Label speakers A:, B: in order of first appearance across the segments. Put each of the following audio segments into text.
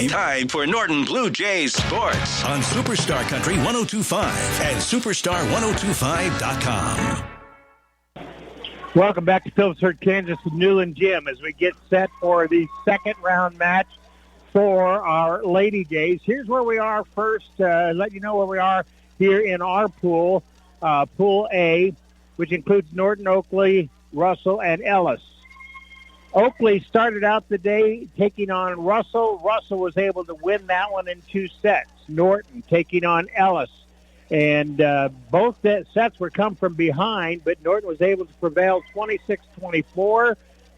A: Time for Norton Blue Jays sports on Superstar Country 102.5 and Superstar1025.com.
B: Welcome back to Phillipsburg, Kansas with Newland Gym as we get set for the second round match for our Lady Jays. Here's where we are first. Let you know where we are here in our pool, Pool A, which includes Norton, Oakley, Russell, and Ellis. Oakley started out the day taking on Russell. Russell was able to win that one in 2 sets. Norton taking on Ellis. And both sets were come from behind, but Norton was able to prevail 26-24,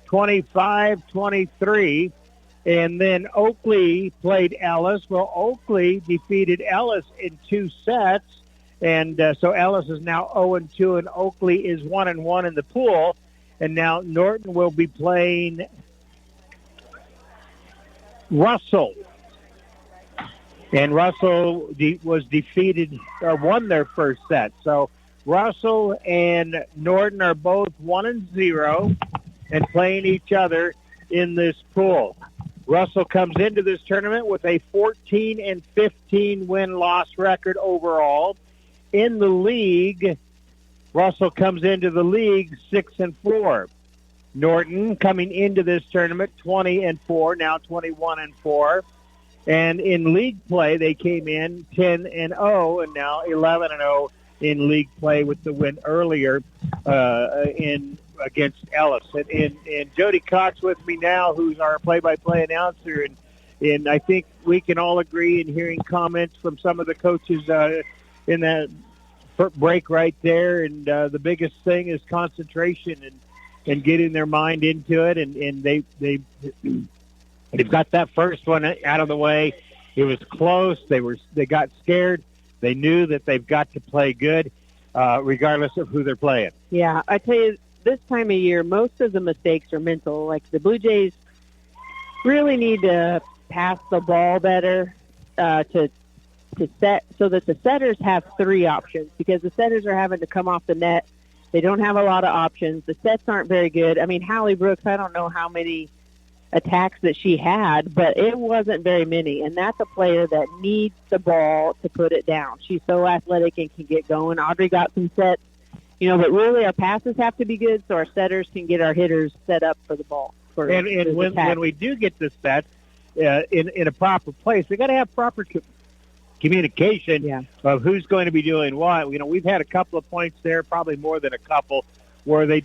B: 25-23. And then Oakley played Ellis. Well, Oakley defeated Ellis in 2 sets. And so Ellis is now 0-2, and Oakley is 1-1 in the pool. And now Norton will be playing Russell. And Russell was defeated or won their first set. So Russell and Norton are both 1-0 and playing each other in this pool. Russell comes into this tournament with a 14-15 win-loss record overall. In the league, Russell comes into the league 6-4. Norton coming into this tournament 20-4, now 21-4. And in league play, they came in 10-0 and now 11-0 in league play with the win earlier against Ellis. And Jody Cox with me now, who's our play-by-play announcer. And I think we can all agree in hearing comments from some of the coaches in that break right there. And the biggest thing is concentration and getting their mind into it. And they've got that first one out of the way. It was close. They got scared. They knew that they've got to play good, regardless of who they're playing.
C: Yeah, I tell you, this time of year, most of the mistakes are mental. Like the Blue Jays really need to pass the ball better to set, so that the setters have 3 options, because the setters are having to come off the net. They don't have a lot of options. The sets aren't very good. I mean, Hallie Brooks, I don't know how many attacks that she had, but it wasn't very many, and that's a player that needs the ball to put it down. She's so athletic and can get going. Audrey got some sets, but really our passes have to be good so our setters can get our hitters set up for the ball.
B: And when we do get the set in a proper place, we got to have proper communication of who's going to be doing what. We've had a couple of points there, probably more than a couple, where they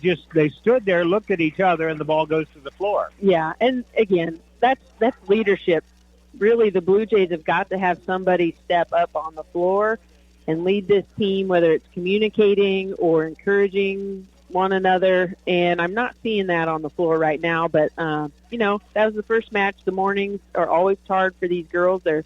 B: stood there, looked at each other, and the ball goes to the floor.
C: Yeah, and again, that's leadership. Really, the Blue Jays have got to have somebody step up on the floor and lead this team, whether it's communicating or encouraging one another. And I'm not seeing that on the floor right now. But, that was the first match. The mornings are always hard for these girls. They're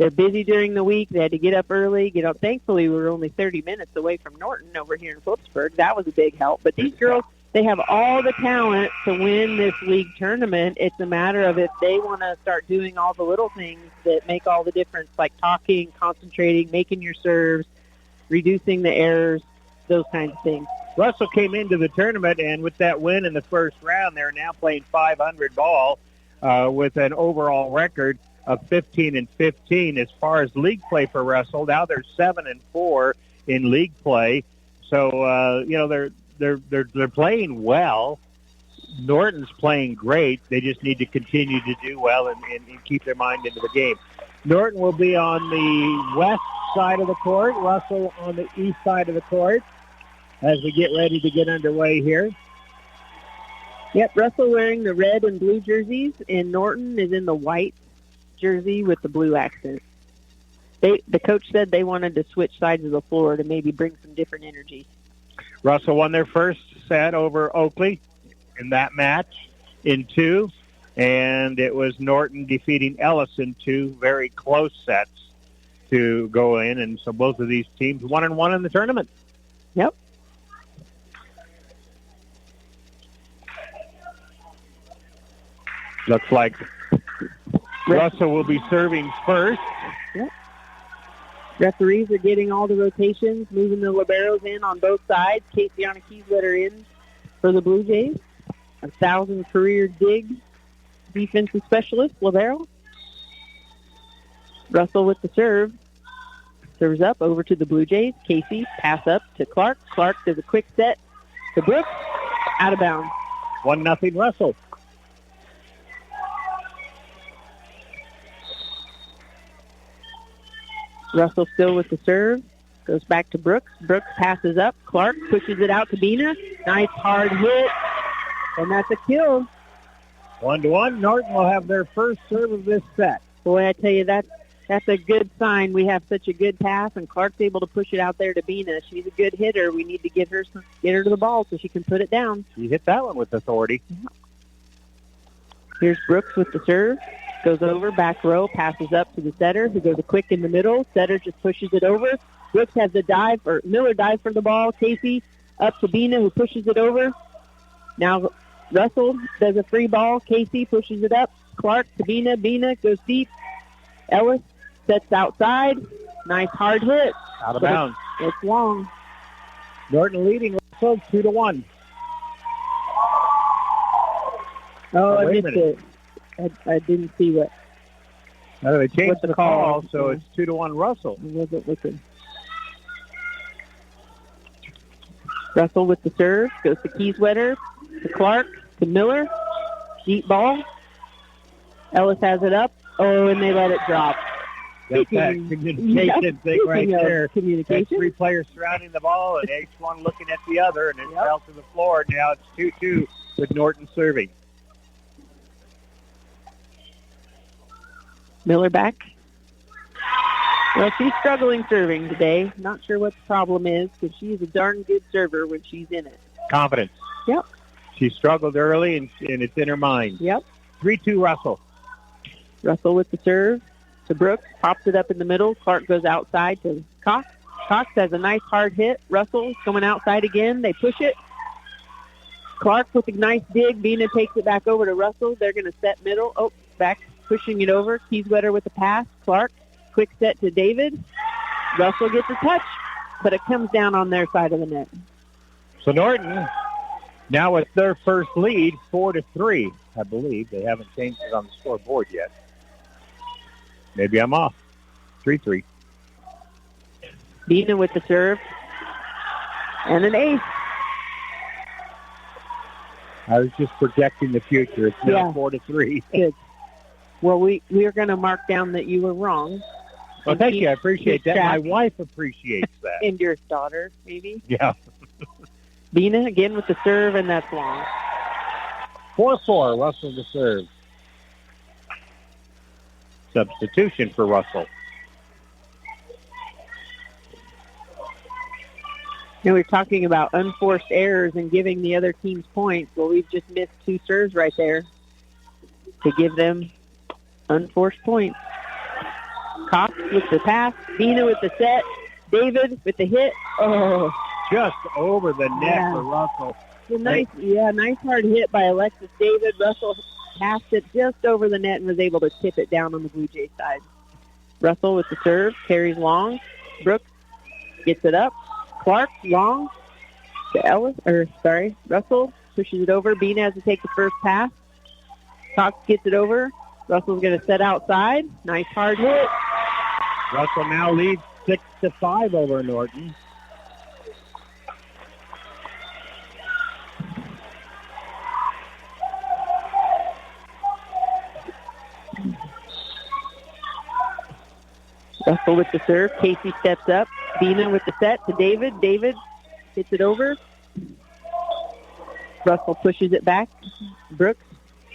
C: busy during the week. They had to get up early, get up. Thankfully, we were only 30 minutes away from Norton over here in Phillipsburg. That was a big help. But these girls, they have all the talent to win this league tournament. It's a matter of if they want to start doing all the little things that make all the difference, like talking, concentrating, making your serves, reducing the errors, those kinds of things.
B: Russell came into the tournament, and with that win in the first round, they're now playing 500 ball with an overall record of 15-15 as far as league play for Russell. Now they're 7-4 in league play. So they're playing well. Norton's playing great. They just need to continue to do well and keep their mind into the game. Norton will be on the west side of the court, Russell on the east side of the court as we get ready to get underway here.
C: Yep, Russell wearing the red and blue jerseys, and Norton is in the white jersey with the blue accent. The coach said they wanted to switch sides of the floor to maybe bring some different energy.
B: Russell won their first set over Oakley in that match in 2, and it was Norton defeating Ellis in 2 very close sets to go in, and so both of these teams 1-1 in the tournament.
C: Yep.
B: Looks like Russell will be serving first.
C: Yep. Referees are getting all the rotations, moving the liberos in on both sides. Casey Kieswetter in for the Blue Jays. 1,000 career digs. Defensive specialist, libero. Russell with the serve. Serves up over to the Blue Jays. Casey, pass up to Clark. Clark does a quick set to Brooks. Out of bounds.
B: 1-0 Russell.
C: Russell still with the serve. Goes back to Brooks. Brooks passes up. Clark pushes it out to Bina. Nice hard hit. And that's a kill.
B: 1-1. Norton will have their first serve of this set.
C: Boy, I tell you, that's a good sign. We have such a good pass, and Clark's able to push it out there to Bina. She's a good hitter. We need to get her to the ball so she can put it down.
B: She hit that one with authority.
C: Here's Brooks with the serve. Goes over, back row, passes up to the setter, who goes a quick in the middle. Setter just pushes it over. Brooks has the dive, or Miller dives for the ball. Casey up to Bina, who pushes it over. Now Russell does a free ball. Casey pushes it up. Clark to Bina. Bina goes deep. Ellis sets outside. Nice hard hit.
B: Out of bounds.
C: It's long.
B: Norton leading Russell 2-1.
C: Oh, I missed it. I didn't see what.
B: No, they changed
C: the
B: the call, so it's 2-1 Russell.
C: I wasn't looking. Russell with the serve. Goes to Kieswetter. To Clark. To Miller. Deep ball. Ellis has it up. Oh, and they let it drop.
B: That's that communication thing right there.
C: Communication.
B: That's 3 players surrounding the ball, and each one looking at the other, and it fell to the floor. Now it's 2-2 with Norton serving.
C: Miller back. Well, she's struggling serving today. Not sure what the problem is, because she's a darn good server when she's in it.
B: Confidence.
C: Yep.
B: She struggled early, and it's in her mind.
C: Yep.
B: 3-2 Russell.
C: Russell with the serve to Brooks. Pops it up in the middle. Clark goes outside to Cox. Cox has a nice hard hit. Russell going outside again. They push it. Clark with a nice dig. Bina takes it back over to Russell. They're going to set middle. Oh, back pushing it over. Kieswetter with the pass. Clark, quick set to David. Russell gets a touch, but it comes down on their side of the net.
B: So Norton, now with their first lead, 4-3, I believe. They haven't changed it on the scoreboard yet. Maybe I'm off. 3-3.
C: Bina with the serve. And an ace.
B: I was just projecting the future. It's now 4-3.
C: Good. Well, we are going to mark down that you were wrong.
B: Well, thank you. I appreciate that. My wife appreciates that.
C: And your daughter, maybe?
B: Yeah.
C: Bina again with the serve, and that's long.
B: 4-4, Russell to serve. Substitution for Russell.
C: And we're talking about unforced errors and giving the other teams points. Well, we've just missed 2 serves right there to give them unforced points. Cox with the pass. Bina with the set. David with the hit. Oh.
B: Just over the net for Russell.
C: Nice hard hit by Alexis David. Russell passed it just over the net and was able to tip it down on the Blue Jays side. Russell with the serve. Carries long. Brooks gets it up. Clark, long to Russell pushes it over. Bina has to take the first pass. Cox gets it over. Russell's going to set outside. Nice hard hit.
B: Russell now leads 6-5 over Norton.
C: Russell with the serve. Casey steps up. Bina with the set to David. David hits it over. Russell pushes it back. Brooks,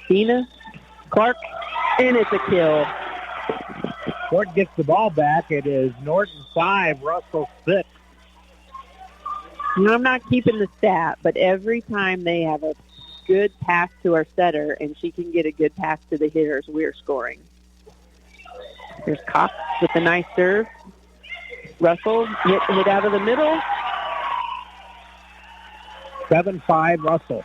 C: Bina, Clark, and it's a kill.
B: Norton gets the ball back. It is Norton 5, Russell 6.
C: I'm not keeping the stat, but every time they have a good pass to our setter and she can get a good pass to the hitters, we're scoring. There's Cox with a nice serve. Russell hit out of the middle.
B: 7-5 Russell.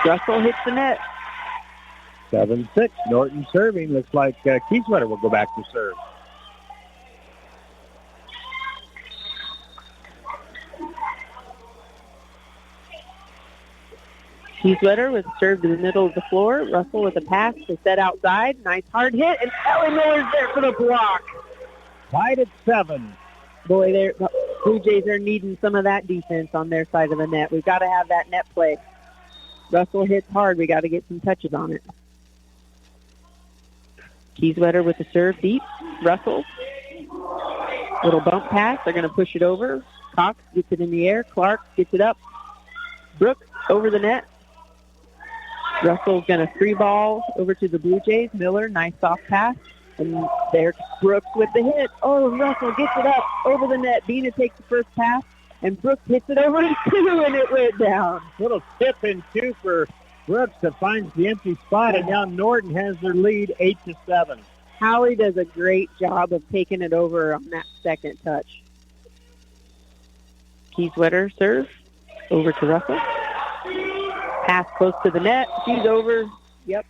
C: Russell hits the net.
B: 7-6. Norton serving. Looks like Kieswetter will go back to serve.
C: Kieswetter with serve to the middle of the floor. Russell with a pass to set outside. Nice hard hit, and Ellie Miller's there for the block.
B: Tied at 7.
C: Boy, the Blue Jays are needing some of that defense on their side of the net. We've got to have that net play. Russell hits hard. We got to get some touches on it. Kieswetter with the serve deep. Russell. Little bump pass. They're going to push it over. Cox gets it in the air. Clark gets it up. Brooks over the net. Russell's going to free ball over to the Blue Jays. Miller, nice soft pass. And there's Brooks with the hit. Oh, Russell gets it up over the net. Bina takes the first pass, and Brooks hits it over to 2, and it went down.
B: Little tip in 2 for Brooks that finds the empty spot, and now Norton has their lead 8-7.
C: Howie does a great job of taking it over on that second touch. Kieswetter serve over to Russell. Pass close to the net. She's over. Yep.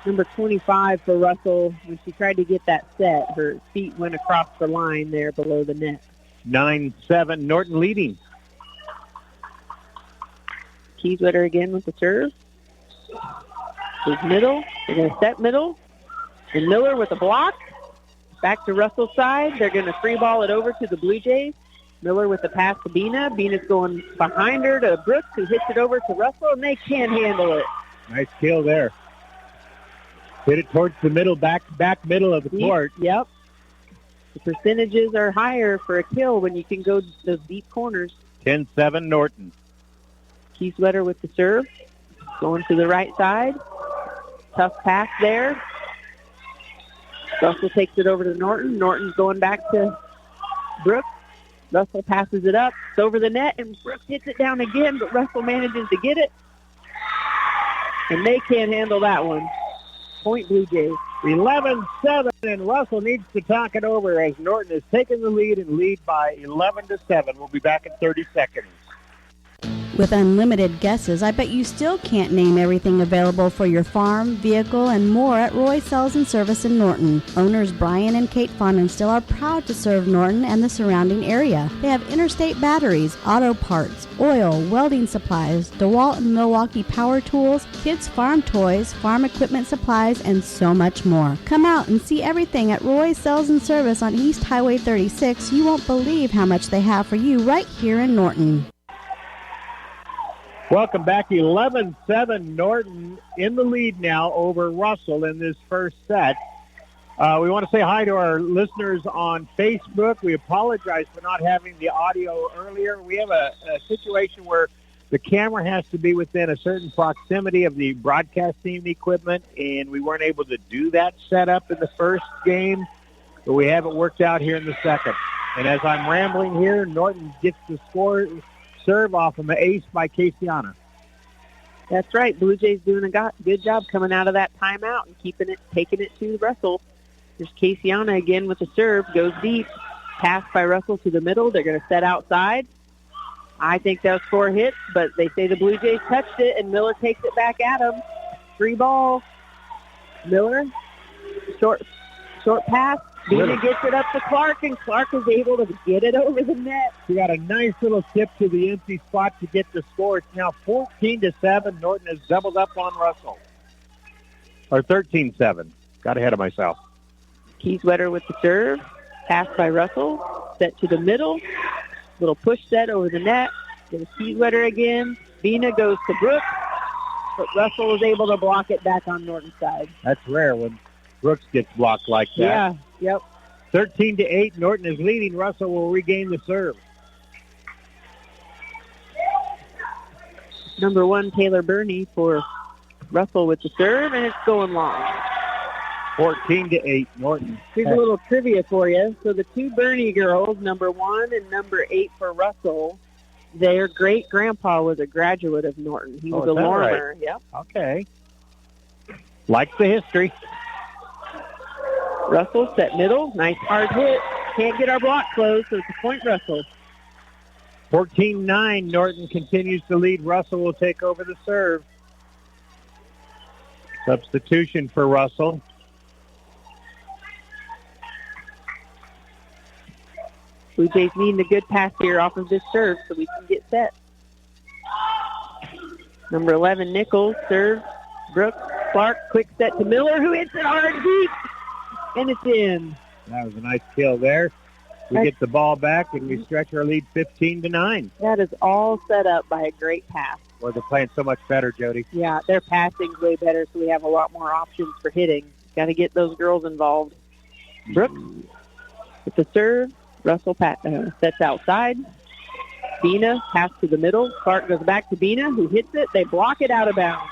C: Number 25 for Russell. When she tried to get that set, her feet went across the line there below the net.
B: 9-7, Norton leading.
C: Kieswetter again with the serve. Goes middle. They're going to set middle. And Miller with a block. Back to Russell's side. They're going to free ball it over to the Blue Jays. Miller with the pass to Bina. Bina's going behind her to Brooks, who hits it over to Russell, and they can't handle it.
B: Nice kill there. Hit it towards the middle, back middle of the court.
C: Yep. The percentages are higher for a kill when you can go those deep corners.
B: 10-7, Norton.
C: Kieswetter with the serve. Going to the right side. Tough pass there. Russell takes it over to Norton. Norton's going back to Brooks. Russell passes it up. It's over the net, and Brooks hits it down again, but Russell manages to get it. And they can't handle that one. Point Blue Jays.
B: 11-7, and Russell needs to talk it over as Norton has taken the lead and lead by 11-7. We'll be back in 30 seconds.
D: With unlimited guesses, I bet you still can't name everything available for your farm, vehicle, and more at Roy Sales and Service in Norton. Owners Brian and Kate Fonenstill are proud to serve Norton and the surrounding area. They have interstate batteries, auto parts, oil, welding supplies, DeWalt and Milwaukee power tools, kids' farm toys, farm equipment supplies, and so much more. Come out and see everything at Roy Sales and Service on East Highway 36. You won't believe how much they have for you right here in Norton.
B: Welcome back. 11-7, Norton in the lead now over Russell in this first set. We want to say hi to our listeners on Facebook. We apologize for not having the audio earlier. We have a situation where the camera has to be within a certain proximity of the broadcasting equipment, and we weren't able to do that setup in the first game, but we have it worked out here in the second. And as I'm rambling here, Norton gets the score serve off of an ace by Casiana.
C: That's right. Blue Jays doing a good job coming out of that timeout and taking it to Russell. There's Casiana again with the serve. Goes deep. Pass by Russell to the middle. They're going to set outside. I think they'll score hits, but they say the Blue Jays touched it, and Miller takes it back at him. Free ball. Miller. Short pass. Bina gets it up to Clark, and Clark is able to get it over the net.
B: He got a nice little tip to the empty spot to get the score. It's now 14-7. Norton has doubled up on Russell. Or 13-7. Got ahead of myself.
C: Kieswetter with the serve. Pass by Russell. Set to the middle. Little push set over the net. There's Kieswetter again. Bina goes to Brooks, but Russell was able to block it back on Norton's side.
B: That's rare when Brooks gets blocked like that.
C: Yeah, yep.
B: 13-8, Norton is leading. Russell will regain the serve.
C: Number 1, Taylor Burney for Russell with the serve, and it's going long.
B: 14-8, Norton.
C: Here's a little trivia for you. So the 2 Burney girls, number 1 and number 8 for Russell, their great-grandpa was a graduate of Norton. He was a Lorimer.
B: Right?
C: Yep.
B: Okay. Likes the history.
C: Russell set middle. Nice hard hit. Can't get our block closed, so it's a point Russell.
B: 14-9. Norton continues to lead. Russell will take over the serve. Substitution for Russell.
C: Blue Jays needing a good pass here off of this serve so we can get set. Number 11, Nichols, serve. Brooks, Clark, quick set to Miller, who hits it hard deep, and it's in.
B: That was a nice kill there. We get the ball back, and we stretch our lead 15-9.
C: That is all set up by a great pass.
B: Well, they're playing so much better, Jody.
C: Yeah, their passing's way better, so we have a lot more options for hitting. Got to get those girls involved. Brooks with the serve. Russell sets outside. Bina, pass to the middle. Clark goes back to Bina, who hits it. They block it out of bounds.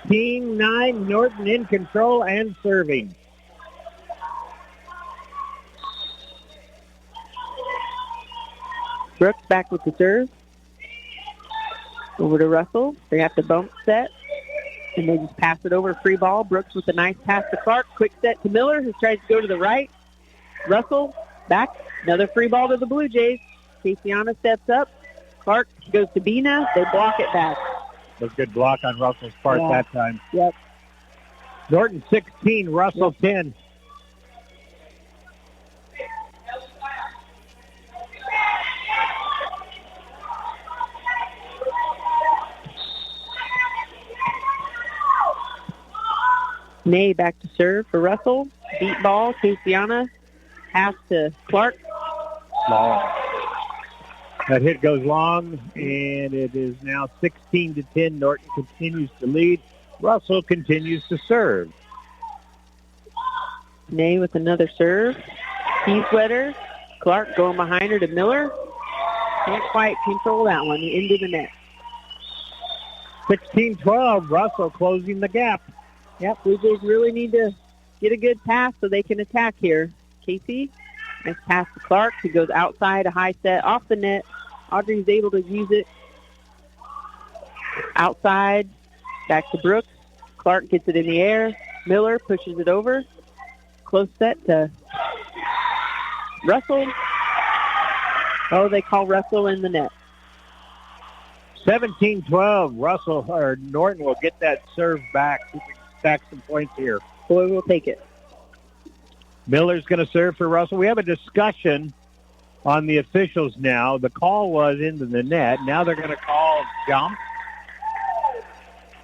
B: 16-9, Norton in control and serving.
C: Brooks back with the serve. Over to Russell. They have to bump set, and they just pass it over. Free ball. Brooks with a nice pass to Clark. Quick set to Miller, who tries to go to the right. Russell back. Another free ball to the Blue Jays. Caseyana steps up. Clark goes to Bina. They block it back.
B: A good block on Russell's part that time.
C: Yep.
B: Norton 16, Russell 10.
C: May back to serve for Russell. Deep ball. Caseyana. Pass to Clark.
B: Long. That hit goes long, and it is now 16-10. Norton continues to lead. Russell continues to serve.
C: May with another serve. Sweater. Clark going behind her to Miller. Can't quite control that one. Into the net.
B: 16-12. Russell closing the gap.
C: Yep, Blue Jays really need to get a good pass so they can attack here. Casey, nice pass to Clark. He goes outside, a high set off the net. Audrey's able to use it. Outside, back to Brooks. Clark gets it in the air. Miller pushes it over. Close set to Russell. Oh, they call Russell in the net.
B: 17-12. Russell or Norton will get that serve back. He can stack some points here.
C: Boy, we'll take it.
B: Miller's going to serve for Russell. We have a discussion on the officials now. The call was into the net. Now they're going to call jump.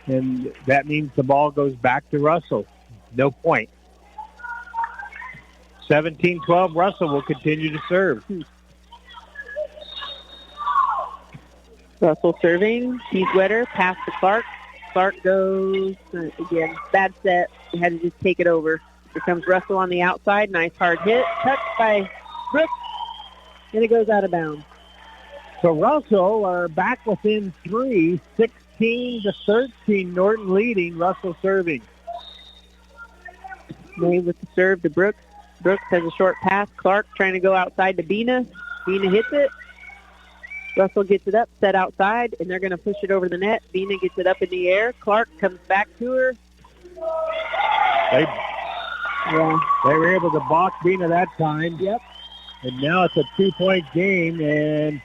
B: And that means the ball goes back to Russell. No point. 17-12. Russell will continue to serve.
C: Russell serving. Sweater. Pass to Clark. Clark goes, again, bad set. He had to just take it over. Here comes Russell on the outside. Nice hard hit. Touched by Brooks. And it goes out of bounds.
B: So Russell are back within 3, 16-13. Norton leading. Russell serving.
C: May with the serve to Brooks. Brooks has a short pass. Clark trying to go outside to Bina. Bina hits it. Russell gets it up, set outside, and they're going to push it over the net. Bina gets it up in the air. Clark comes back to her.
B: They were able to balk Bina that time.
C: Yep.
B: And now it's a 2-point game, and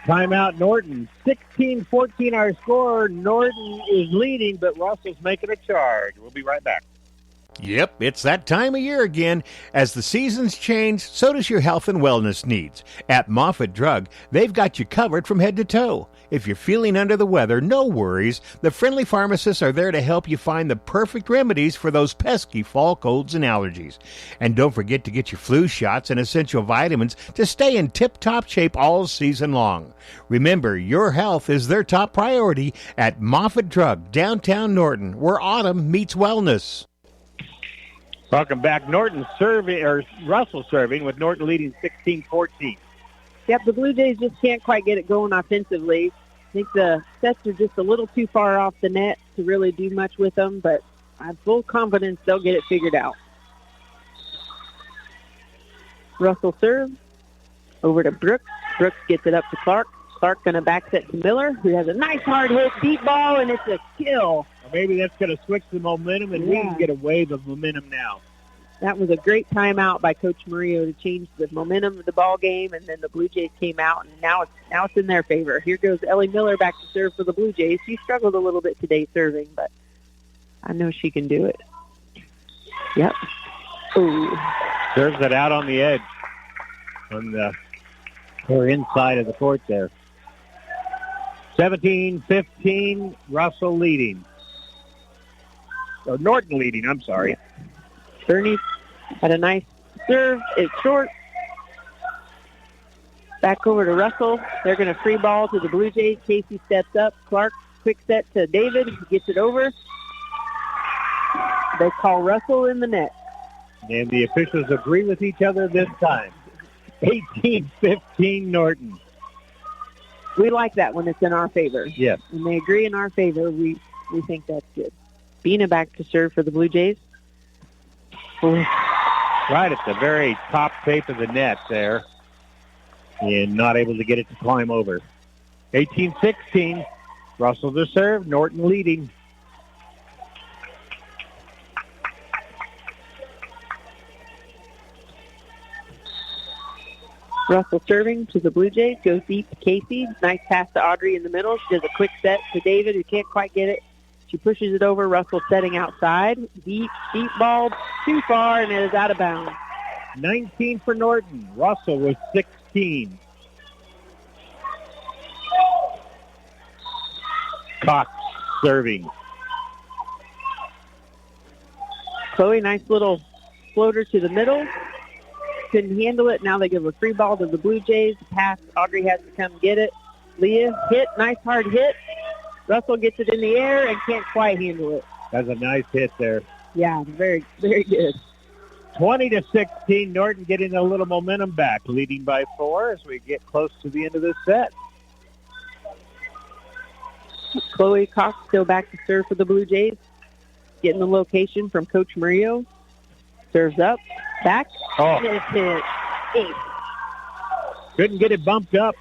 B: timeout Norton. 16-14 our score. Norton is leading, but Russell's making a charge. We'll be right back.
A: Yep, it's that time of year again. As the seasons change, so does your health and wellness needs. At Moffitt Drug, they've got you covered from head to toe. If you're feeling under the weather, no worries. The friendly pharmacists are there to help you find the perfect remedies for those pesky fall colds and allergies. And don't forget to get your flu shots and essential vitamins to stay in tip-top shape all season long. Remember, your health is their top priority at Moffitt Drug, downtown Norton, where autumn meets wellness.
B: Welcome back. Norton serving, or Russell serving, with Norton leading 16-14.
C: Yep, the Blue Jays just can't quite get it going offensively. I think the sets are just a little too far off the net to really do much with them, but I have full confidence they'll get it figured out. Russell serves over to Brooks. Brooks gets it up to Clark. Clark going to back set to Miller, who has a nice hard hit, deep ball, and it's a kill.
B: Maybe that's going to switch the momentum, and we can get a wave of momentum now.
C: That was a great timeout by Coach Murillo to change the momentum of the ball game, and then the Blue Jays came out, and now it's in their favor. Here goes Ellie Miller back to serve for the Blue Jays. She struggled a little bit today serving, but I know she can do it. Yep. Ooh.
B: Serves it out on the edge, on the inside of the court there. 17-15, Russell leading. Or Norton leading, I'm sorry.
C: Bernie had a nice serve. It's short. Back over to Russell. They're going to free ball to the Blue Jays. Casey steps up. Clark, quick set to David. Gets it over. They call Russell in the net.
B: And the officials agree with each other this time. 18-15, Norton.
C: We like that when it's in our favor.
B: Yes.
C: When they agree in our favor, we think that's good. Bina back to serve for the Blue Jays.
B: Right at the very top tape of the net there. And not able to get it to climb over. 18-16. Russell to serve. Norton leading.
C: Russell serving to the Blue Jays. Goes deep to Casey. Nice pass to Audrey in the middle. She does a quick set to David, who can't quite get it. She pushes it over. Russell setting outside. Deep ball. Too far, and it is out of bounds.
B: 19 for Norton. Russell with 16. Cox serving.
C: Chloe, nice little floater to the middle. Couldn't handle it. Now they give a free ball to the Blue Jays. Pass. Audrey has to come get it. Leah hit. Nice hard hit. Russell gets it in the air and can't quite handle it.
B: That's a nice hit there.
C: Yeah, very, very good.
B: 20-16. Norton getting a little momentum back, leading by 4 as we get close to the end of this set.
C: Chloe Cox still back to serve for the Blue Jays. Getting the location from Coach Murillo. Serves up. Back.
B: Oh.
C: It's hit. 8.
B: Couldn't get it bumped up.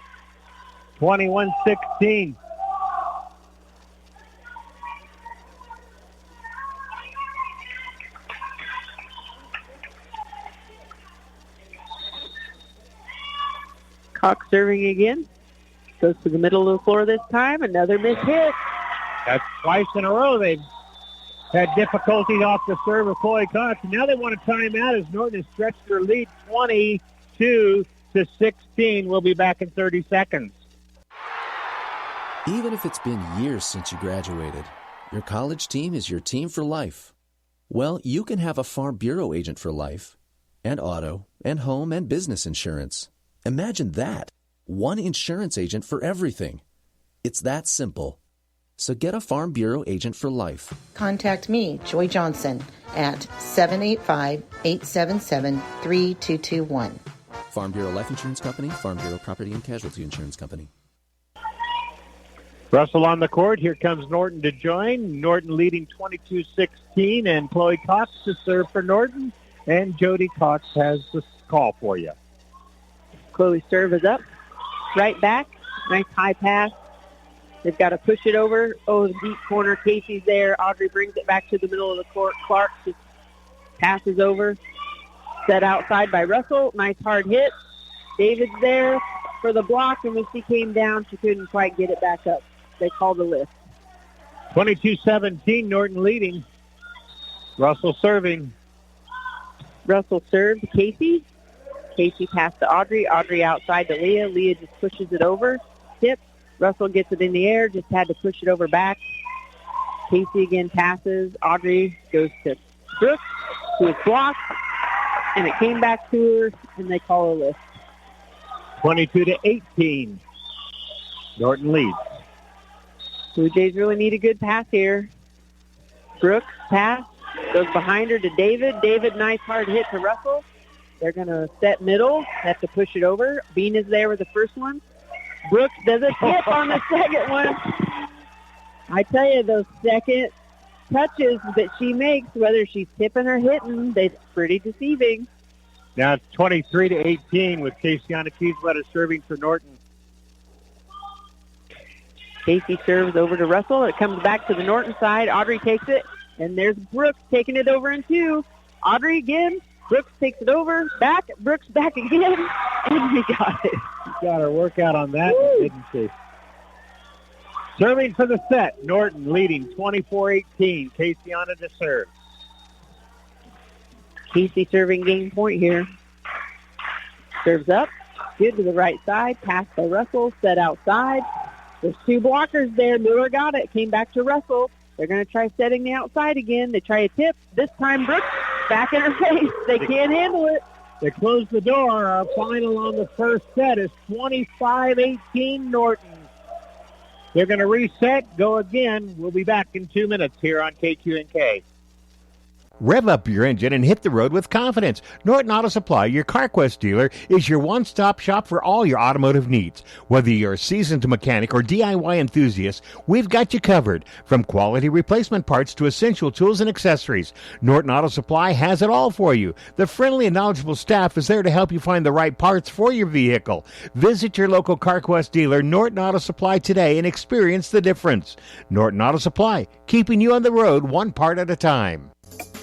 B: 21-16.
C: Cox serving again. Goes to the middle of the floor this time. Another missed hit.
B: That's twice in a row they've had difficulty off the serve of Chloe Cox. Now they want a timeout as Norton has stretched their lead 22-16. We'll be back in 30 seconds.
E: Even if it's been years since you graduated, your college team is your team for life. Well, you can have a Farm Bureau agent for life, and auto, and home, and business insurance. Imagine that. One insurance agent for everything. It's that simple. So get a Farm Bureau agent for life.
F: Contact me, Joy Johnson, at 785-877-3221.
E: Farm Bureau Life Insurance Company, Farm Bureau Property and Casualty Insurance Company.
B: Russell on the court. Here comes Norton to join. Norton leading 22-16, and Chloe Cox to serve for Norton. And Jody Cox has the call for you.
C: Chloe's serve is up. Right back. Nice high pass. They've got to push it over. Oh, the deep corner. Casey's there. Audrey brings it back to the middle of the court. Clark just passes over. Set outside by Russell. Nice hard hit. David's there for the block, and when she came down, she couldn't quite get it back up. They called the lift.
B: 22-17, Norton leading. Russell serving.
C: Russell served to Casey. Casey passed to Audrey. Audrey outside to Leah. Leah just pushes it over. Tip. Russell gets it in the air. Just had to push it over back. Casey again passes. Audrey goes to Brooks, who is blocked. And it came back to her, and they call a lift.
B: 22-18. Norton leads.
C: Blue Jays really need a good pass here. Brooks pass. Goes behind her to David. David, nice hard hit to Russell. They're going to set middle. Have to push it over. Bean is there with the first one. Brooks does a tip on the second one. I tell you, those second touches that she makes, whether she's tipping or hitting, they're pretty deceiving.
B: Now it's 23-18 with Kasiana Kieswetter serving for Norton.
C: Casey serves over to Russell. It comes back to the Norton side. Audrey takes it, and there's Brooks taking it over in 2. Audrey again. Brooks takes it over. Back. Brooks back again. And we got it.
B: Got her workout on that, didn't she? Serving for the set. Norton leading 24-18. Kasiana to serve.
C: Casey serving game point here. Serves up. Good to the right side. Pass by Russell. Set outside. There's two blockers there. Miller got it. Came back to Russell. They're going to try setting the outside again. They try a tip. This time Brooks back in her face. They can't handle it.
B: They close the door. Our final on the first set is 25-18 Norton. They're going to reset, go again. We'll be back in 2 minutes here on KQNK.
A: Rev up your engine and hit the road with confidence. Norton Auto Supply, your CarQuest dealer, is your one-stop shop for all your automotive needs. Whether you're a seasoned mechanic or DIY enthusiast, we've got you covered. From quality replacement parts to essential tools and accessories, Norton Auto Supply has it all for you. The friendly and knowledgeable staff is there to help you find the right parts for your vehicle. Visit your local CarQuest dealer, Norton Auto Supply, today and experience the difference. Norton Auto Supply, keeping you on the road one part at a time.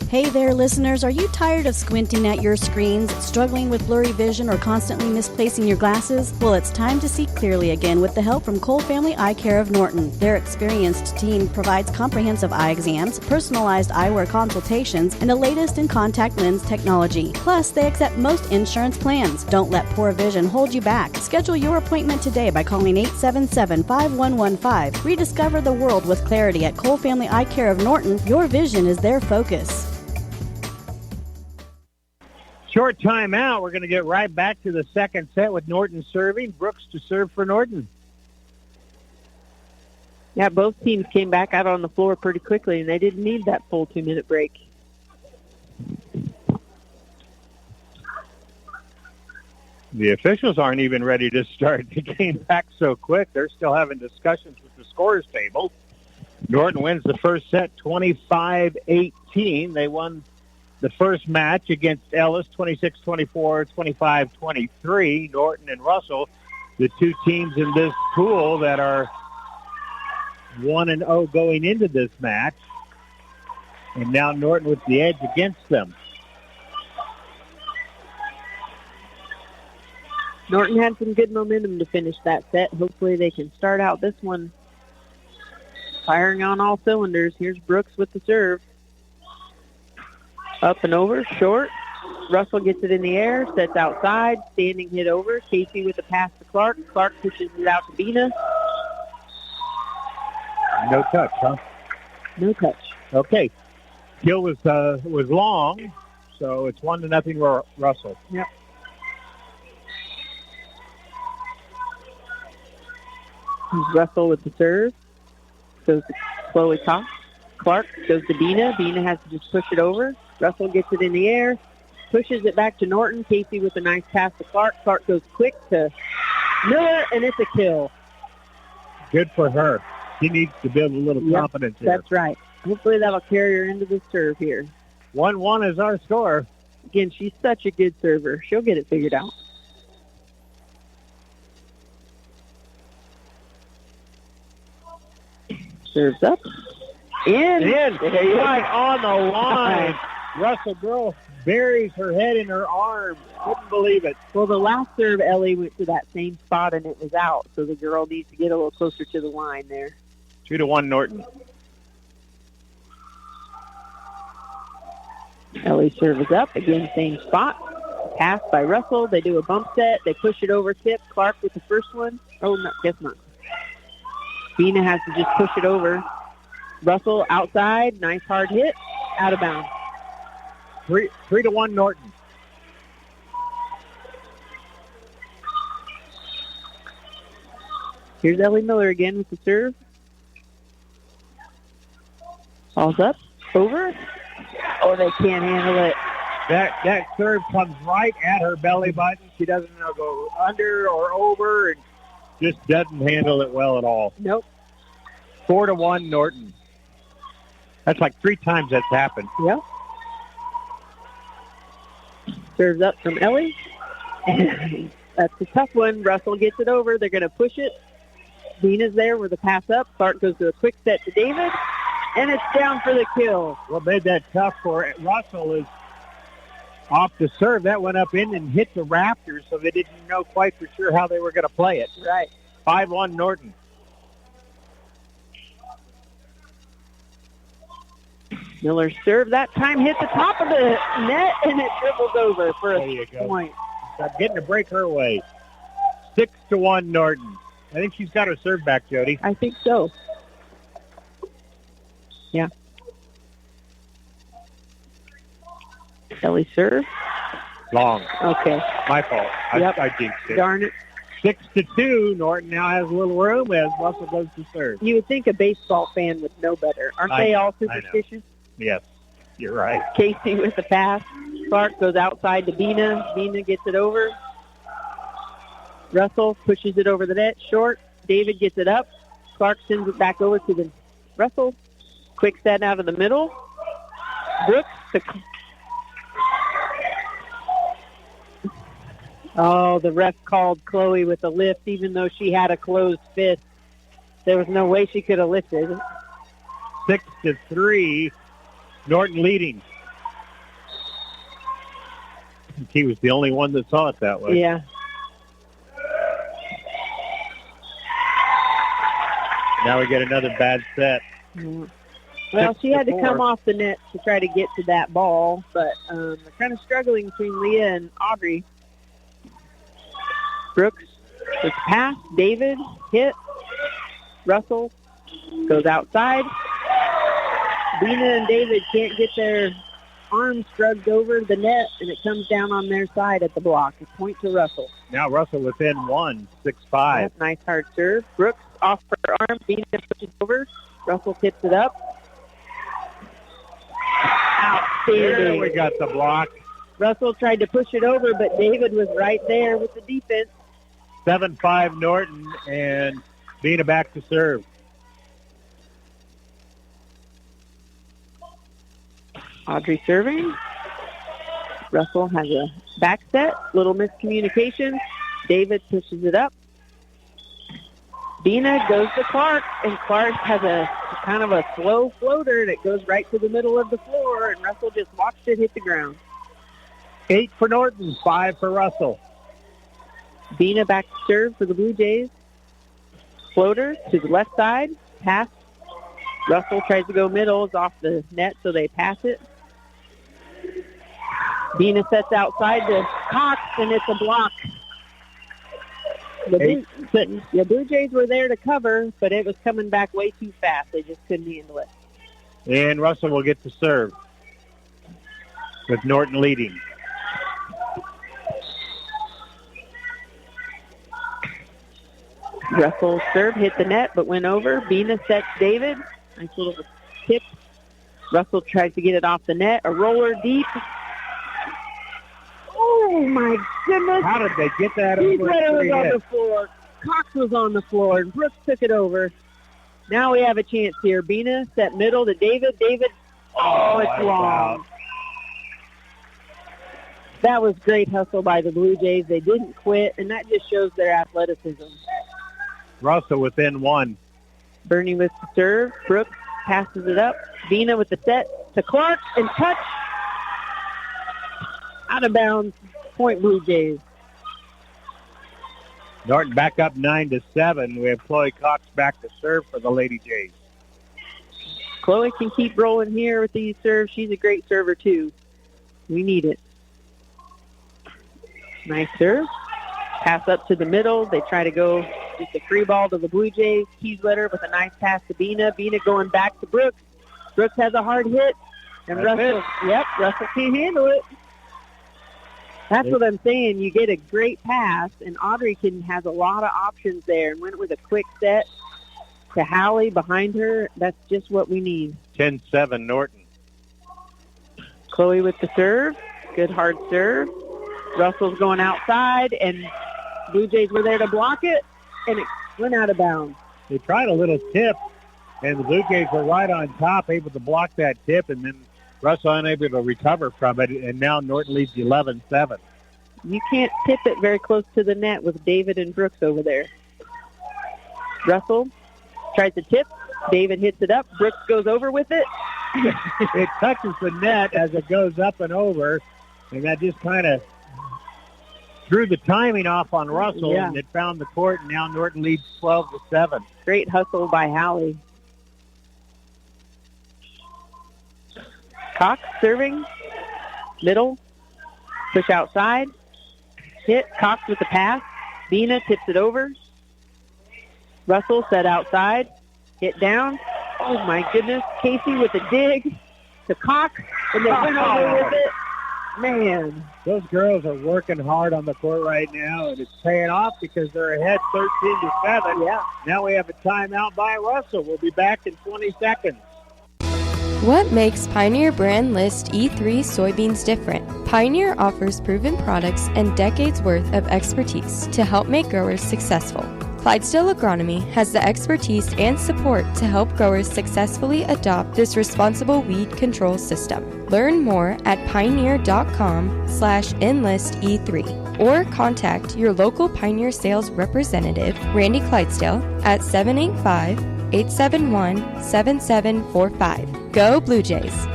D: Hey there, listeners. Are you tired of squinting at your screens, struggling with blurry vision, or constantly misplacing your glasses? Well, it's time to see clearly again with the help from Cole Family Eye Care of Norton. Their experienced team provides comprehensive eye exams, personalized eyewear consultations, and the latest in contact lens technology. Plus, they accept most insurance plans. Don't let poor vision hold you back. Schedule your appointment today by calling 877-5115. Rediscover the world with clarity at Cole Family Eye Care of Norton. Your vision is their focus.
B: Short timeout. We're going to get right back to the second set with Norton serving. Brooks to serve for Norton.
C: Yeah, both teams came back out on the floor pretty quickly, and they didn't need that full 2-minute break.
B: The officials aren't even ready to start the game back so quick. They're still having discussions with the scores table. Norton wins the first set 25-18. They won the first match against Ellis 26-24, 25-23. Norton and Russell, the two teams in this pool that are 1-0 going into this match. And now Norton with the edge against them.
C: Norton had some good momentum to finish that set. Hopefully they can start out this one firing on all cylinders. Here's Brooks with the serve. Up and over, short. Russell gets it in the air, sets outside, standing hit over. Casey with the pass to Clark. Clark pushes it out to Bina.
B: No touch, huh?
C: No touch.
B: Okay. Kill was long, so it's 1-0 Russell.
C: Yep. Here's Russell with the serve. Goes to slowly top. Clark goes to Bina. Bina has to just push it over. Russell gets it in the air, pushes it back to Norton. Casey with a nice pass to Clark. Clark goes quick to Miller, and it's a kill.
B: Good for her. She needs to build a little confidence here.
C: That's right. Hopefully that'll carry her into the serve here.
B: 1-1 is our score.
C: Again, she's such a good server. She'll get it figured out. Serves up. In.
B: Right on the line. Russell Girl buries her head in her arms. Couldn't believe it.
C: Well, the last serve, Ellie went to that same spot, and it was out. So the girl needs to get a little closer to the line there.
B: 2-1 Norton.
C: Ellie serve is up. Again, same spot. Pass by Russell. They do a bump set. They push it over tip. Clark with the first one. Oh, no, guess not. Bina has to just push it over. Russell outside. Nice hard hit. Out of bounds.
B: 3-1 Norton.
C: Here's Ellie Miller again with the serve. Ball's up. Over. Oh, they can't handle it.
B: That serve comes right at her belly button. She doesn't go under or over, and just doesn't handle it well at all.
C: Nope.
B: 4-1 Norton. That's like 3 times that's happened.
C: Yep. Serves up from Ellie. That's a tough one. Russell gets it over. They're going to push it. Dina's there with a pass up. Clark goes to a quick set to David, and it's down for the kill.
B: What made that tough for Russell is off the serve. That went up in and hit the rafters, so they didn't know quite for sure how they were going to play it.
C: Right.
B: 5-1 Norton.
C: Miller's serve that time hit the top of the net, and it dribbles over for a point.
B: Getting to break her way. 6-1 Norton. I think she's got her serve back, Jody.
C: I think so. Yeah. Kelly serve.
B: Long.
C: Okay.
B: My fault.
C: Yep.
B: I jinxed it.
C: Darn it.
B: 6-2. Norton now has a little room as Russell goes to serve.
C: You would think a baseball fan would know better. Aren't they all superstitious?
B: Yes, you're right.
C: Casey with the pass. Clark goes outside to Bina. Bina gets it over. Russell pushes it over the net. Short. David gets it up. Clark sends it back over to the Russell. Quick set out of the middle. Brooks. The ref called Chloe with a lift, even though she had a closed fist. There was no way she could have lifted.
B: 6-3. Norton leading. He was the only one that saw it that way.
C: Yeah.
B: Now we get another bad set.
C: Well, she had to come off the net to try to get to that ball, but they're kind of struggling between Leah and Audrey. Brooks with pass. David hit. Russell goes outside. Bina and David can't get their arms shrugged over the net, and it comes down on their side at the block. A point to Russell.
B: Now Russell within 1, 6-5.
C: Nice hard serve. Brooks off her arm. Bina pushes over. Russell tips it up. Outstanding.
B: There we got the block.
C: Russell tried to push it over, but David was right there with the defense.
B: 7-5 Norton, and Bina back to serve.
C: Audrey serving. Russell has a back set. Little miscommunication. David pushes it up. Bina goes to Clark, and Clark has a kind of a slow floater, and it goes right to the middle of the floor, and Russell just watched it hit the ground.
B: 8 for Norton, 5 for Russell.
C: Bina back to serve for the Blue Jays. Floater to the left side. Pass. Russell tries to go middle. It's off the net, so they pass it. Bina sets outside to Cox, and it's a block. The Blue Jays were there to cover, but it was coming back way too fast. They just couldn't handle it.
B: And Russell will get to serve with Norton leading.
C: Russell serve hit the net, but went over. Bina sets David. Nice little tip. Russell tries to get it off the net. A roller deep. Oh, my goodness.
B: How did they get that over?
C: Heath was on the floor. Cox was on the floor, and Brooks took it over. Now we have a chance here. Bina set middle to David. David, it's long. That was great hustle by the Blue Jays. They didn't quit, and that just shows their athleticism.
B: Russell within 1.
C: Bernie with the serve. Brooks passes it up. Bina with the set to Clark, and touch. Out of bounds. Point Blue Jays.
B: Norton back up 9-7. We have Chloe Cox back to serve for the Lady Jays.
C: Chloe can keep rolling here with these serves. She's a great server, too. We need it. Nice serve. Pass up to the middle. They try to go just a free ball to the Blue Jays. Kiesletter with a nice pass to Bina. Bina going back to Brooks. Brooks has a hard hit. And Russell can't handle it. That's what I'm saying. You get a great pass, and Audrey has a lot of options there and went with a quick set to Hallie behind her. That's just what we need.
B: 10-7 Norton.
C: Chloe with the serve. Good hard serve. Russell's going outside, and Blue Jays were there to block it, and it went out of bounds.
B: They tried a little tip, and the Blue Jays were right on top, able to block that tip, and then Russell unable to recover from it, and now Norton leads 11-7.
C: You can't tip it very close to the net with David and Brooks over there. Russell tries to tip. David hits it up. Brooks goes over with it.
B: It touches the net as it goes up and over, and that just kind of threw the timing off on Russell, and it found the court, and now Norton leads 12-7.
C: Great hustle by Hallie. Cox serving. Middle. Push outside. Hit. Cox with the pass. Bina tips it over. Russell set outside, hit down. Oh, my goodness. Casey with a dig to Cox, and they went over with it. Man.
B: Those girls are working hard on the court right now, and it's paying off because they're ahead 13-7.
C: Yeah.
B: Now we have a timeout by Russell. We'll be back in 20 seconds.
G: What makes Pioneer Brand List E3 soybeans different? Pioneer offers proven products and decades worth of expertise to help make growers successful. Clydesdale Agronomy has the expertise and support to help growers successfully adopt this responsible weed control system. Learn more at pioneer.com/enlist-E3 or contact your local Pioneer sales representative, Randy Clydesdale, at 785-871-7745. Go Blue Jays!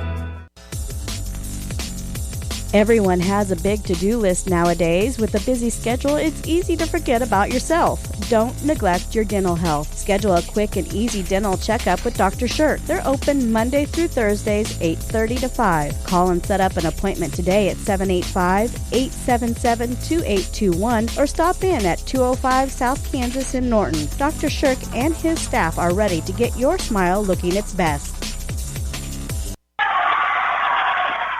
D: Everyone has a big to-do list nowadays. With a busy schedule, it's easy to forget about yourself. Don't neglect your dental health. Schedule a quick and easy dental checkup with Dr. Shirk. They're open Monday through Thursdays, 8:30 to 5. Call and set up an appointment today at 785-877-2821 or stop in at 205 South Kansas in Norton. Dr. Shirk and his staff are ready to get your smile looking its best.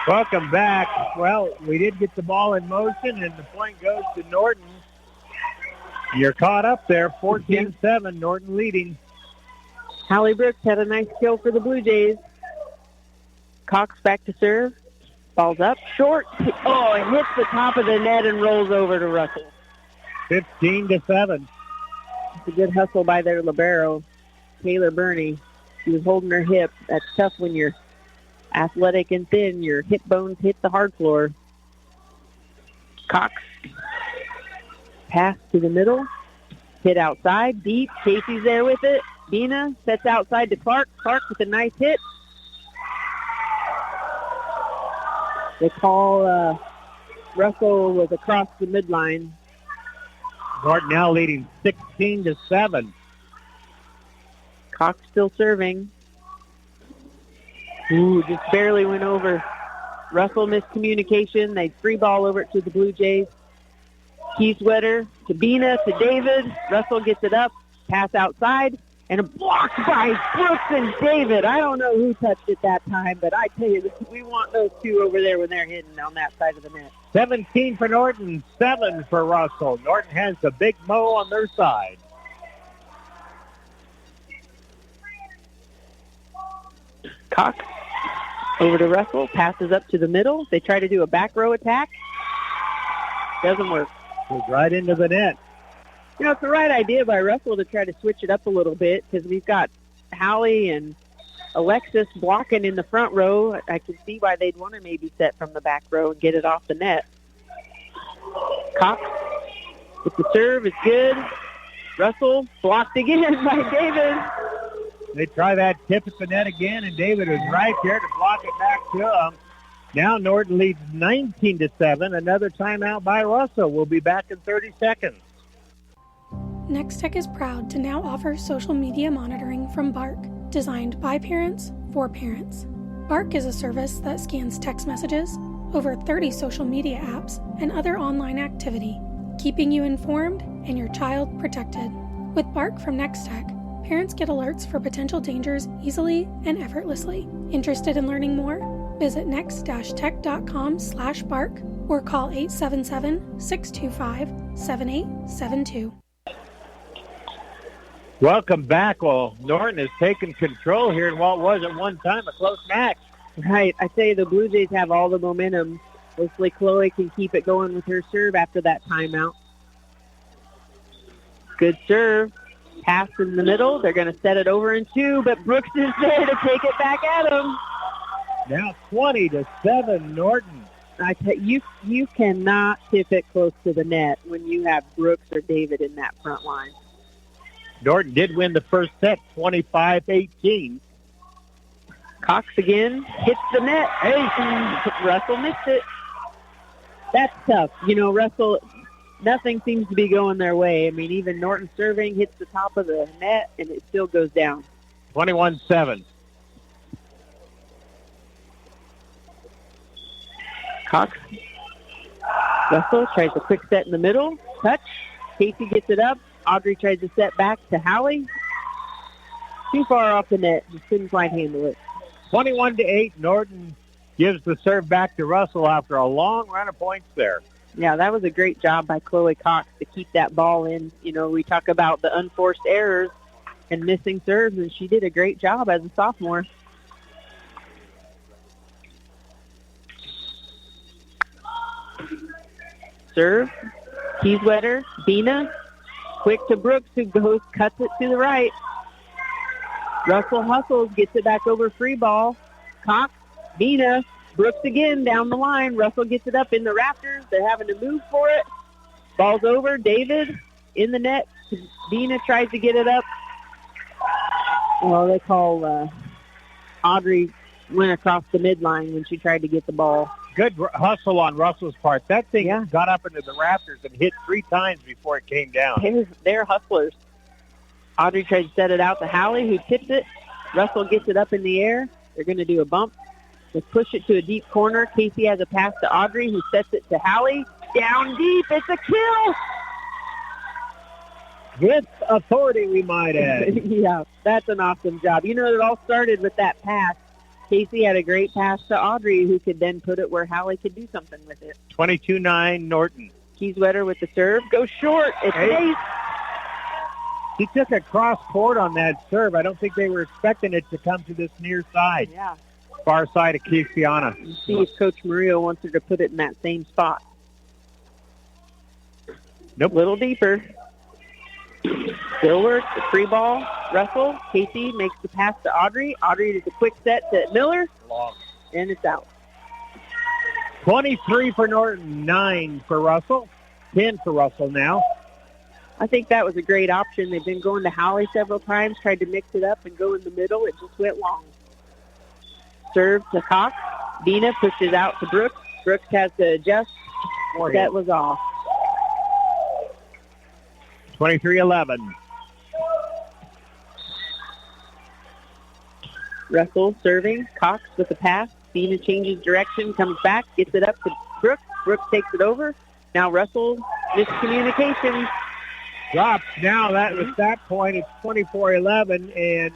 B: Welcome back. Well, we did get the ball in motion, and the point goes to Norton. You're caught up there, 14-7, Norton leading.
C: Hallie Brooks had a nice kill for the Blue Jays. Cox back to serve. Ball's up, short. Oh, it hits the top of the net and rolls over to Russell.
B: 15-7.
C: It's a good hustle by their libero, Taylor Burney. She was holding her hip. That's tough when you're athletic and thin. Your hip bones hit the hard floor. Cox. Pass to the middle. Hit outside. Deep. Casey's there with it. Bina sets outside to Clark. Clark with a nice hit. They call Russell was across the midline.
B: Norton now leading 16-7.
C: Cox still serving. Ooh, just barely went over. Russell missed communication. They free ball over it to the Blue Jays. Keyswetter to Bina to David. Russell gets it up. Pass outside. And a block by Brooks and David. I don't know who touched it that time, but I tell you, we want those two over there when they're hitting on that side of the net.
B: 17 for Norton, 7 for Russell. Norton has the big mo on their side.
C: Cox over to Russell. Passes up to the middle. They try to do a back row attack. Doesn't work.
B: Goes right into the net.
C: You know, it's the right idea by Russell to try to switch it up a little bit because we've got Hallie and Alexis blocking in the front row. I can see why they'd want to maybe set from the back row and get it off the net. Cox with the serve is good. Russell blocked again by David.
B: They try that tip at the net again, and David was right there to block it back to him. Now Norton leads 19-7. Another timeout by Russell. We'll be back in 30 seconds.
H: Next Tech is proud to now offer social media monitoring from Bark, designed by parents for parents. Bark is a service that scans text messages, over 30 social media apps, and other online activity, keeping you informed and your child protected. With Bark from Next Tech, parents get alerts for potential dangers easily and effortlessly. Interested in learning more? Visit next-tech.com/bark or call 877-625-7872.
B: Welcome back. Well, Norton has taken control here in what was at one time a close match.
C: Right. I say the Blue Jays have all the momentum. Hopefully Chloe can keep it going with her serve after that timeout. Good serve. Pass in the middle. They're going to set it over in two, but Brooks is there to take it back at him.
B: Now 20-7 Norton.
C: I tell you cannot tip it close to the net when you have Brooks or David in that front line.
B: Norton did win the first set, 25-18.
C: Cox again hits the net. Hey, Russell missed it. That's tough. You know, Russell, nothing seems to be going their way. I mean, even Norton serving hits the top of the net, and it still goes down.
B: 21-7.
C: Cox. Russell tries a quick set in the middle. Touch. Casey gets it up. Audrey tries to set back to Hallie. Too far off the net. Just couldn't quite handle it.
B: 21-8, Norton gives the serve back to Russell after a long run of points there.
C: Yeah, that was a great job by Chloe Cox to keep that ball in. You know, we talk about the unforced errors and missing serves, and she did a great job as a sophomore. Serve, Kieswetter, Bina, quick to Brooks, who cuts it to the right. Russell hustles, gets it back over free ball. Cox, Bina, Brooks again down the line. Russell gets it up in the rafters. They're having to move for it. Ball's over. David in the net. Bina tries to get it up. Well, they call Audrey went across the midline when she tried to get the ball.
B: Good hustle on Russell's part. That thing got up into the rafters and hit 3 times before it came down.
C: They're hustlers. Audrey tries to set it out to Hallie, who tips it. Russell gets it up in the air. They're going to do a bump. They push it to a deep corner. Casey has a pass to Audrey, who sets it to Hallie. Down deep. It's a kill.
B: With authority, we might add.
C: Yeah, that's an awesome job. You know, it all started with that pass. Casey had a great pass to Audrey, who could then put it where Hallie could do something with it.
B: 22-9, Norton.
C: Kieswetter with the serve. Goes short. It's ace.
B: He took a cross court on that serve. I don't think they were expecting it to come to this near side.
C: Yeah.
B: Far side of Kisiana.
C: See if Coach Murillo wants her to put it in that same spot.
B: Nope.
C: A little deeper. Still works. The free ball. Russell. Casey makes the pass to Audrey. Audrey does a quick set to Miller.
B: Long.
C: And it's out.
B: 23 for Norton, 9 for Russell. 10 for Russell now.
C: I think that was a great option. They've been going to Hallie several times, tried to mix it up and go in the middle. It just went long. Serve to Cox. Bina pushes out to Brooks. Brooks has to adjust. That was off.
B: 23-11.
C: Russell serving. Cox with the pass. Bina changes direction, comes back, gets it up to Brooks. Brooks takes it over. Now Russell, miscommunication.
B: Drops. Now at that point, it's 24-11, and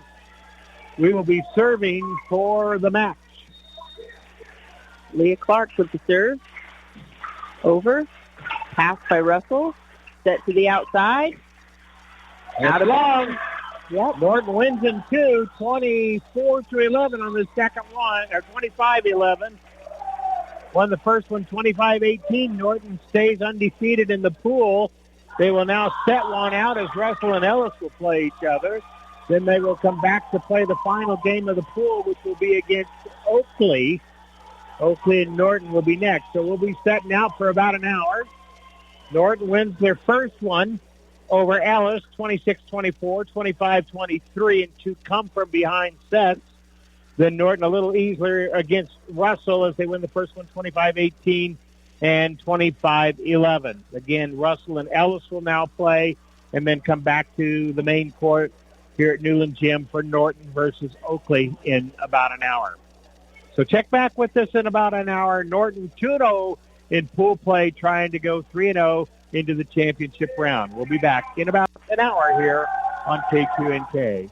B: we will be serving for the match.
C: Leah Clark with the serve. Over. Pass by Russell. Set to the outside. Out of bounds. Yep.
B: Norton wins in 2, 24-11 on the second one, or 25-11. Won the first one 25-18. Norton stays undefeated in the pool. They will now set one out as Russell and Ellis will play each other. Then they will come back to play the final game of the pool, which will be against Oakley. Oakley and Norton will be next. So we'll be setting out for about an hour. Norton wins their first one over Ellis, 26-24, 25-23, and 2 come-from-behind sets. Then Norton a little easier against Russell as they win the first one, 25-18 and 25-11. Again, Russell and Ellis will now play and then come back to the main court here at Newland Gym for Norton versus Oakley in about an hour. So check back with us in about an hour. Norton 2-0 in pool play, trying to go 3-0 into the championship round. We'll be back in about an hour here on KQNK.